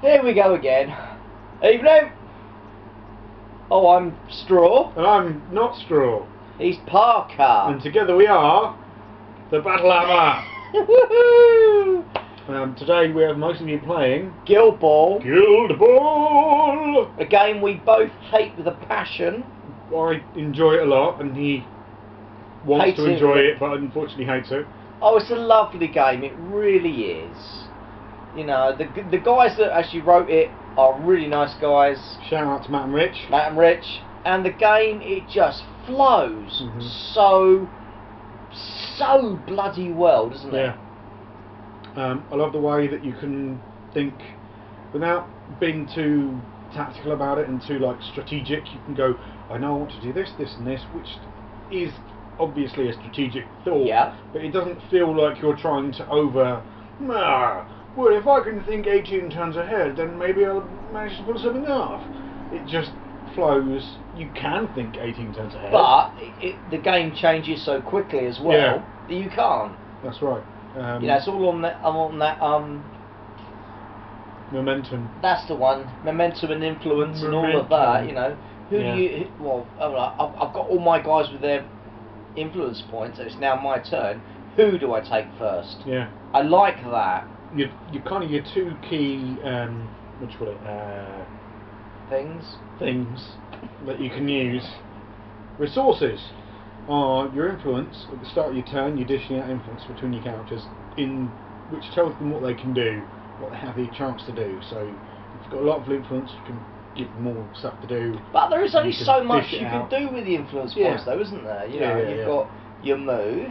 Here we go again. Evening. Oh, I'm Straw. And I'm not Straw. He's Parker. And together we are the Battle Hammer. Woohoo! Today we have most of you playing Guild Ball. Guild Ball. A game we both hate with a passion. I enjoy it a lot, and he wants Hates to it. enjoy it, but unfortunately hates it. Oh, it's a lovely game. It really is. You know, the guys that actually wrote it are really nice guys. Shout out to Matt and Rich. Matt and Rich. And the game, it just flows so bloody well, doesn't it? Yeah. I love the way that you can think without being too tactical about it and too like strategic. You can go, I know I want to do this, this and this, which is obviously a strategic thought, but it doesn't feel like you're trying to well, if I can think 18 turns ahead, then maybe I'll manage to pull something off. It just flows. You can think 18 turns ahead, but the game changes so quickly as well that you can't. That's right. You know, it's all on that momentum. That's the one. Momentum and influence and all of that. You know, who do you? Well, I've got all my guys with their influence points, so it's now my turn. Who do I take first? Yeah. I like that. You kind of your two key what do you call it? Things that you can use. Resources are your influence. At the start of your turn, you're dishing out influence between your characters, which tells them what they can do, what they have the chance to do. So if you've got a lot of influence, you can give them more stuff to do. But there is only so much you can do with the influence points, though, isn't there? You know, you've got your move,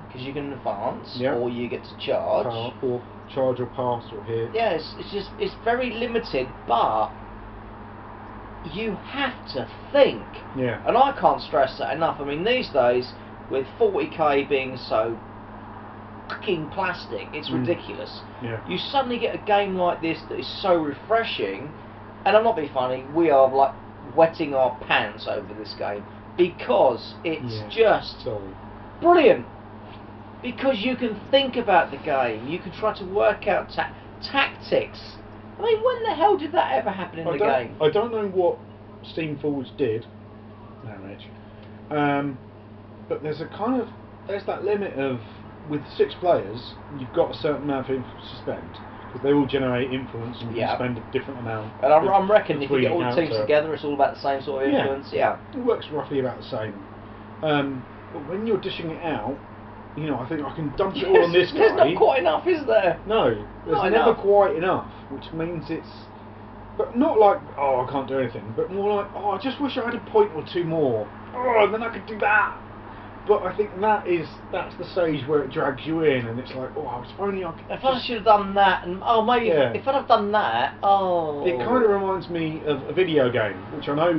because you can advance, or you get to charge. Or charge or pass or hit. Yeah, it's very limited, but you have to think. Yeah. And I can't stress that enough. I mean, these days, with 40k being so fucking plastic, it's ridiculous. Yeah. You suddenly get a game like this that is so refreshing, and I'm not being funny, we are like wetting our pants over this game, because it's just brilliant. Because you can think about the game, you can try to work out tactics. I mean, when the hell did that ever happen in the game? I don't know what Steam Forwards did, but there's that limit of, with 6 players, you've got a certain amount of influence to spend, because they all generate influence and you can spend a different amount. And I'm reckoning if you get all the teams together, it's all about the same sort of influence. Yeah. It works roughly about the same. But when you're dishing it out, you know, I think I can dump it all on this guy. There's not quite enough, is there? No, there's never quite enough, which means it's... But not like, oh, I can't do anything, but more like, oh, I just wish I had a point or two more. Oh, then I could do that. But I think that's the stage where it drags you in, and it's like, oh, if only I could... If I should have done that, and maybe if I'd have done that, It kind of reminds me of a video game, which I know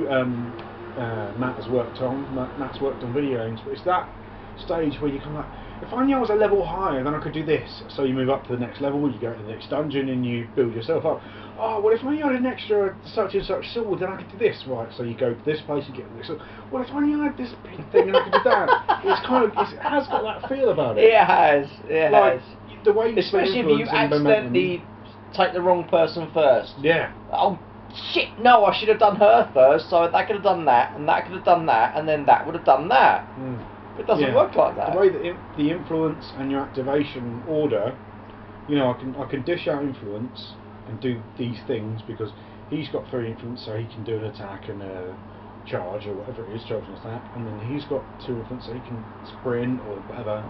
Matt has worked on. Matt's worked on video games, but it's that stage where you come like, if only I was a level higher, then I could do this. So you move up to the next level, you go to the next dungeon, and you build yourself up. Oh, well, if only I had an extra such and such sword, then I could do this. Right, so you go to this place, you get this. Well, if only I had this thing, and I could do that. It has got that feel about it. It has. The way you especially if you accidentally take the wrong person first. Yeah. Oh, shit, no, I should have done her first, so that could have done that, and that could have done that, and then that would have done that. It doesn't work like that. The way that the influence and your activation order, you know, I can dish out influence and do these things because he's got 3 influence, so he can do an attack and a charge or whatever it is, charge and attack, and then he's got 2 influence, so he can sprint or whatever.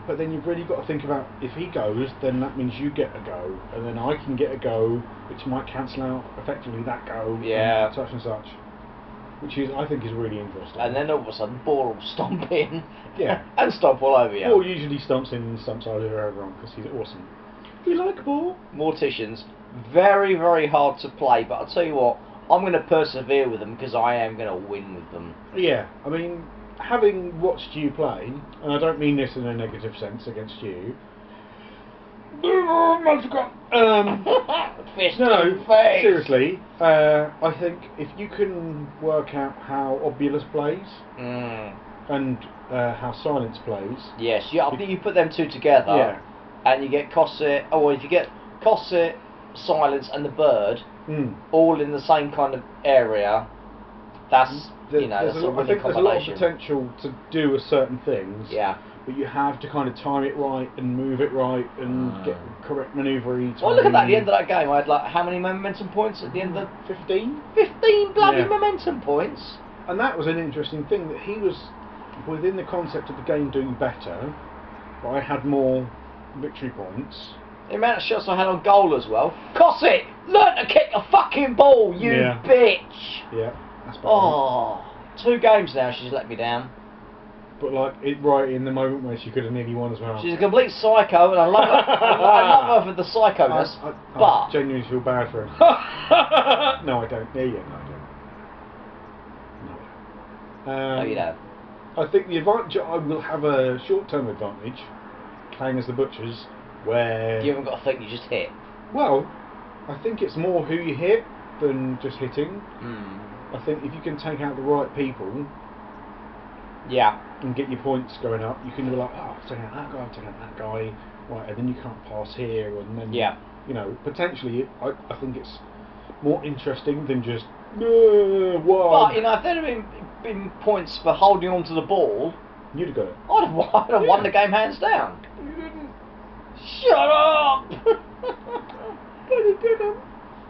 But then you've really got to think about, if he goes, then that means you get a go, and then I can get a go, which might cancel out effectively that go, and such and such. Which I think is really interesting. And then all of a sudden, Ball will stomp in, and stomp all over you. Ball usually stomps in and stomps over everyone because he's awesome. We like Ball. Morticians, very, very hard to play, but I'll tell you what, I'm going to persevere with them because I am going to win with them. Yeah, I mean, having watched you play, and I don't mean this in a negative sense against you. Seriously, I think if you can work out how Obulus plays and how Silence plays, I think you put them two together, and you get Cosset. Or if you get Cosset, silence and the bird, all in the same kind of area, that's that's a winning combination. There's a lot of potential to do certain things. Yeah. But you have to kind of time it right and move it right and get the correct manoeuvre each time. Well, look at that. At the end of that game, I had like how many momentum points at the end of 15? 15 bloody momentum points. And that was an interesting thing, that he was within the concept of the game doing better, but I had more victory points. The amount of shots I had on goal as well. Cosset, learn to kick a fucking ball, you bitch. Yeah, that's better. Oh, 2 games now she's let me down. But like right in the moment where she could have nearly won as well. She's a complete psycho, and I love her. I love her for the psychoness. I genuinely feel bad for her. No, I don't. Yeah, no, I don't. No, you don't. I think the advantage, I will have a short-term advantage playing as the butchers, where you haven't got to think, you just hit. Well, I think it's more who you hit than just hitting. I think if you can take out the right people. Yeah. And get your points going up, you can be like, oh, I've taken out that guy, I've taken out that guy, right, and then you can't pass here, and then, you know, potentially, I think it's more interesting than just, wow. But, you know, if there had been points for holding on to the ball, you'd have got it. I'd have won the game hands down. You didn't. Shut up! But you didn't.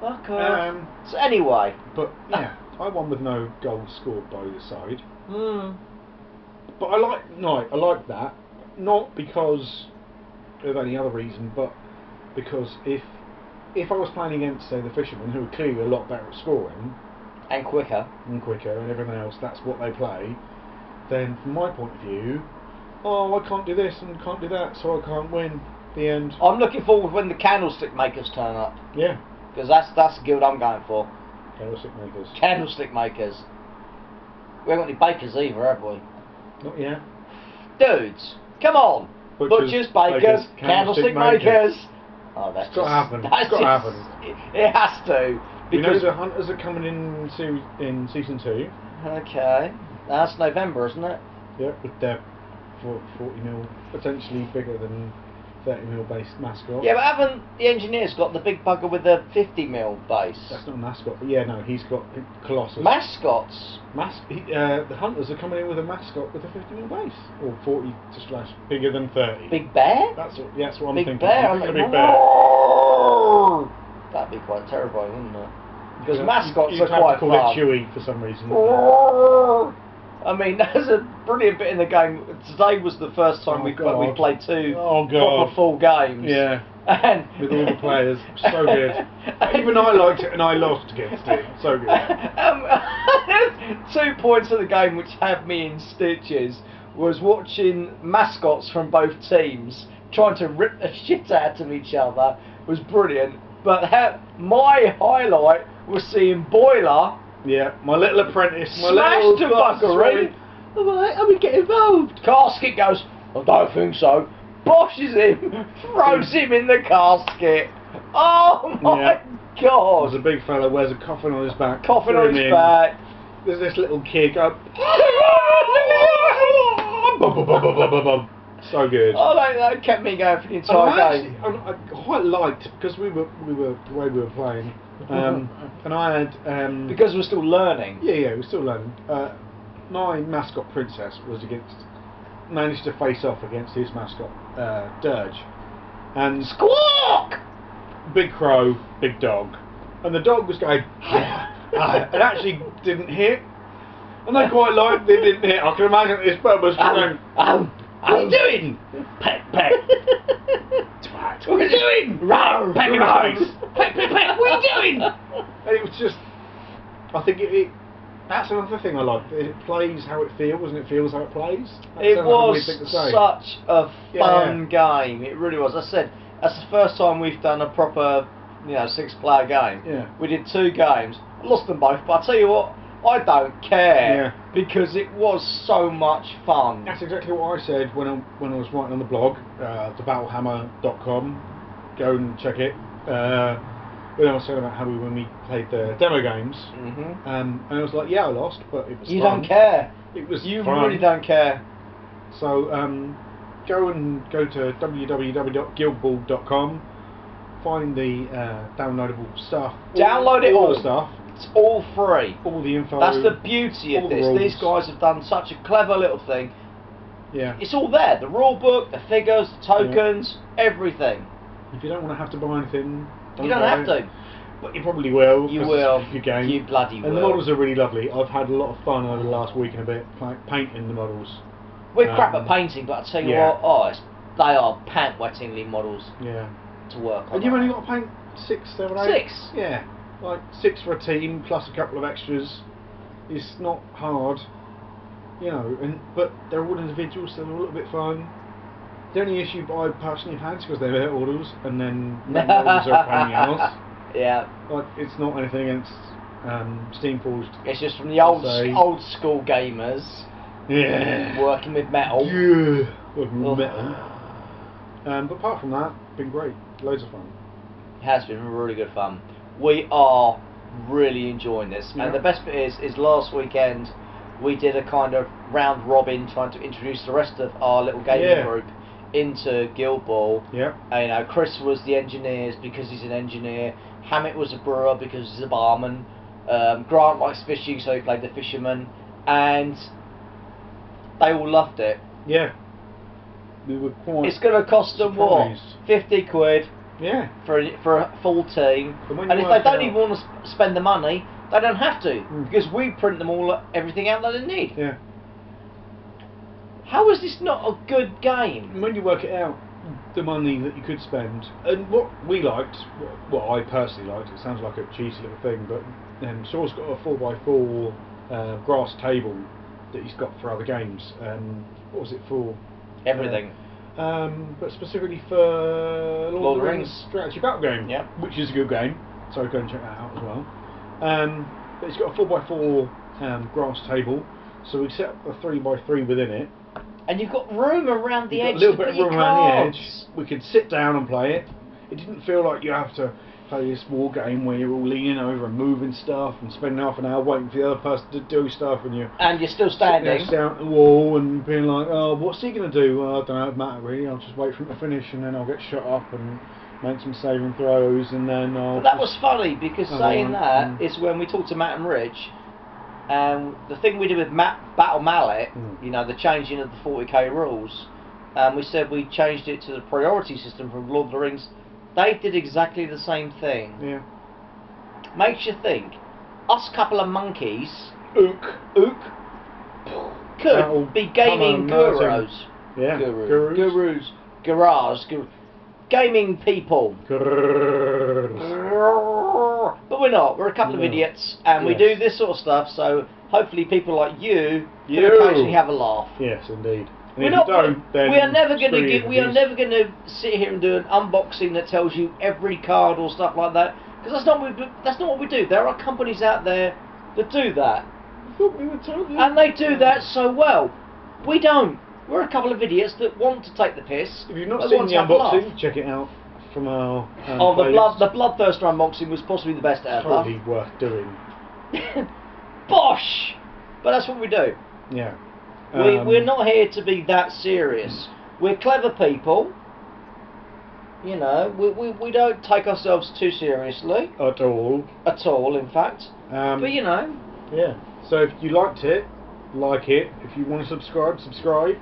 Fuck off. So anyway. But, yeah, I won with no goals scored by either side. But I like that, not because of any other reason, but because if I was playing against, say, the Fishermen, who are clearly a lot better at scoring, and quicker, and everything else, that's what they play, then from my point of view, I can't do this and can't do that, so I can't win. The end. I'm looking forward when the candlestick makers turn up. Yeah. Because that's the guild I'm going for. Candlestick makers. Candlestick makers. We haven't got any bakers either, have we? Not yet. Dudes, come on! Butchers, bakers, candlestick makers. Oh, that's got to happen. It's got to happen. It has to. Because the hunters are coming in season 2. Okay, that's November, isn't it? Yep, with their 40mm, potentially bigger than 30mm base mascot. Yeah, but haven't the engineers got the big bugger with the 50mm base? That's not a mascot, but yeah, no, he's got Colossus. Mascots? The hunters are coming in with a mascot with a 50mm base, or 40 to / bigger than 30. Big Bear? That's what I'm big thinking. Bear? I'm thinking a Big Bear. That'd be quite terrifying, wouldn't it? Because yeah, mascots are quite fun. You have to call it Chewy for some reason. I mean, there's a brilliant bit in the game. Today was the first time we played 2 proper full games. Yeah. And with all the players. So good. Even I liked it and I lost against it. So good. 2 points of the game which had me in stitches was watching mascots from both teams trying to rip the shit out of each other. Was brilliant. But my highlight was seeing Boiler. Yeah, my little apprentice. Smashed the fucker, Alright, we get involved? Casket goes, I don't think so. Boshes him, throws him in the casket. Oh my god. There's a big fella, wears a coffin on his back. Coffin on his back. There's this little kid go. So good. Oh, that kept me going for the entire game. I quite liked, because we were the way we were playing. And I had because we're still learning. Yeah, we're still learning. My mascot Princess managed to face off against his mascot Dirge, and squawk. Big crow, big dog, and the dog was going and actually didn't hit, and they quite liked they didn't hit. I can imagine this bird was going. What are you doing? Peck, peck. Twat. What are you doing? Row, peck in the face. Peck, peck, peck. What are you doing? And it was just, I think that's another thing I like. It plays how it feels, and it feels how it plays. It was such a fun game. It really was. I said, that's the first time we've done a proper, 6-player game. Yeah. We did 2 games. I lost them both, but I tell you what, I don't care because it was so much fun. That's exactly what I said when I was writing on the blog, thebattlehammer.com. Go and check it. When I was saying about when we played the demo games, and I was like, I lost, but it was fun. You don't care. It was You fun. really don't care. So go to www.guildball.com. find the downloadable stuff. Download it all. The stuff. It's all free. All the info. That's the beauty of this. These guys have done such a clever little thing. Yeah. It's all there. The rule book, the figures, the tokens, everything. If you don't want to have to buy anything, you don't have to. But you probably will. You will. Your game. You bloody will. And the models are really lovely. I've had a lot of fun over the last week and a bit painting the models. We're crap at painting, but I tell you what, they are pant-wettingly models. Yeah. To work on. And you've only got to paint 6, 7, 8? 6. Yeah. Like 6 for a team plus a couple of extras. It's not hard. You know, but they're all individuals, so they're all a bit fun. The only issue I personally have had is because they're air orders, and then models are a pain in the ass. Yeah. Like, it's not anything against Steamforged. It's just from the old school gamers. Yeah. Working with metal. Yeah. Working with metal. But apart from that, been great. Loads of fun. It has been really good fun. We are really enjoying this, and the best bit is last weekend we did a kind of round robin trying to introduce the rest of our little gaming group into Guild Ball. Yeah. And, you know, Chris was the engineers because he's an engineer. Hammett was a brewer because he's a barman. Grant likes fishing, so he played the fisherman, and they all loved it. Yeah. We were quite. It's going to cost them what? 50 quid. Yeah. For a full team, and if they don't even want to spend the money, they don't have to because we print them all, everything out that they need. Yeah. How is this not a good game? When you work it out, the money that you could spend, and what we liked, what I personally liked, it sounds like a cheesy little thing, but Shaw's got a 4x4 grass table that he's got for other games. What was it for? Everything. But specifically for Lord of the Rings strategy battle game, which is a good game, so go and check that out as well. But it's got a 4x4 grass table, so we set up a 3x3 within it. And you've got room around the edge. A little bit of room around the edge. We could sit down and play it. It didn't feel like you have to play this war game where you're all leaning over and moving stuff and spending half an hour waiting for the other person to do stuff, and you're still standing down at the wall and being like, oh, what's he going to do? Well, I don't know, it doesn't matter really. I'll just wait for him to finish and then I'll get shut up and make some saving throws, and then I'll. But that was funny because saying that is when we talked to Matt and Rich. And the thing we did with Battle Mallet, you know, the changing of the 40k rules, we said we changed it to the priority system from Lord of the Rings. They did exactly the same thing. Yeah. Makes you think. Us couple of monkeys, could be gaming gurus. Yeah. Gurus. Gaming people. But we're not. We're a couple of idiots, and we do this sort of stuff. So hopefully, people like you can occasionally have a laugh. Yes, indeed. And we're if you don't, then we are never going to We are never going to sit here and do an unboxing that tells you every card or stuff like that, because that's not what we do. There are companies out there that do that, I thought we were told and they do that so well. We don't. We're a couple of idiots that want to take the piss. If you've not seen the unboxing, check it out from our the Bloodthirster unboxing was possibly the best ever. Totally worth doing. Bosh! But that's what we do. Yeah. We're not here to be that serious. We're clever people. You know, we don't take ourselves too seriously. At all. At all, in fact. But you know. Yeah. So if you liked it, like it. If you want to subscribe, subscribe.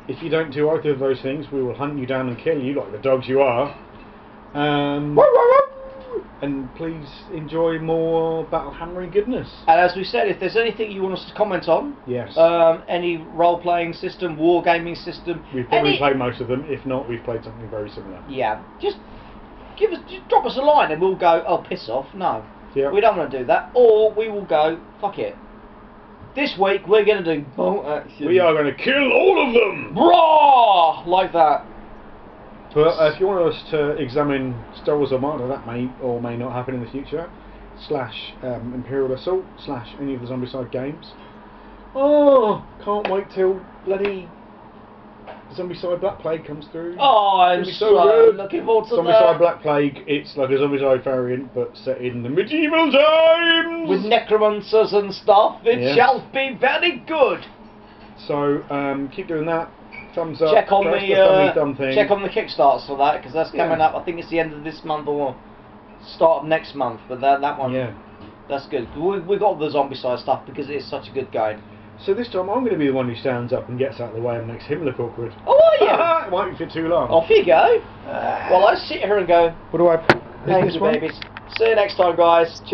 If you don't do either of those things, we will hunt you down and kill you like the dogs you are. And please enjoy more battle hammering goodness. And as we said, if there's anything you want us to comment on, yes, any role-playing system, wargaming system, we've probably played most of them. If not, we've played something very similar. Yeah, just drop us a line, and we'll go, oh, piss off. No, we don't want to do that, or we will go, fuck it. This week we're going to do bolt action. We are going to kill all of them! Brah! Like that. But if you want us to examine Star Wars Armada, that may or may not happen in the future, / Imperial Assault / any of the Zombicide games. Oh, can't wait till bloody Zombicide Black Plague comes through. Oh, I'm so looking forward to that. Zombicide Black Plague, it's like a Zombicide variant, but set in the medieval times! With necromancers and stuff, it shall be very good. So, keep doing that. Thumbs up. Check on check the Kickstarters for that, because that's coming up. I think it's the end of this month or start of next month. But that one, that's good. We got the zombie side stuff because it is such a good game. So this time I'm going to be the one who stands up and gets out of the way and makes him look awkward. Oh, are you? It might be for too long. Off you go. Well, I sit here and go. What do I? Thank you, babies. See you next time, guys. Cheers.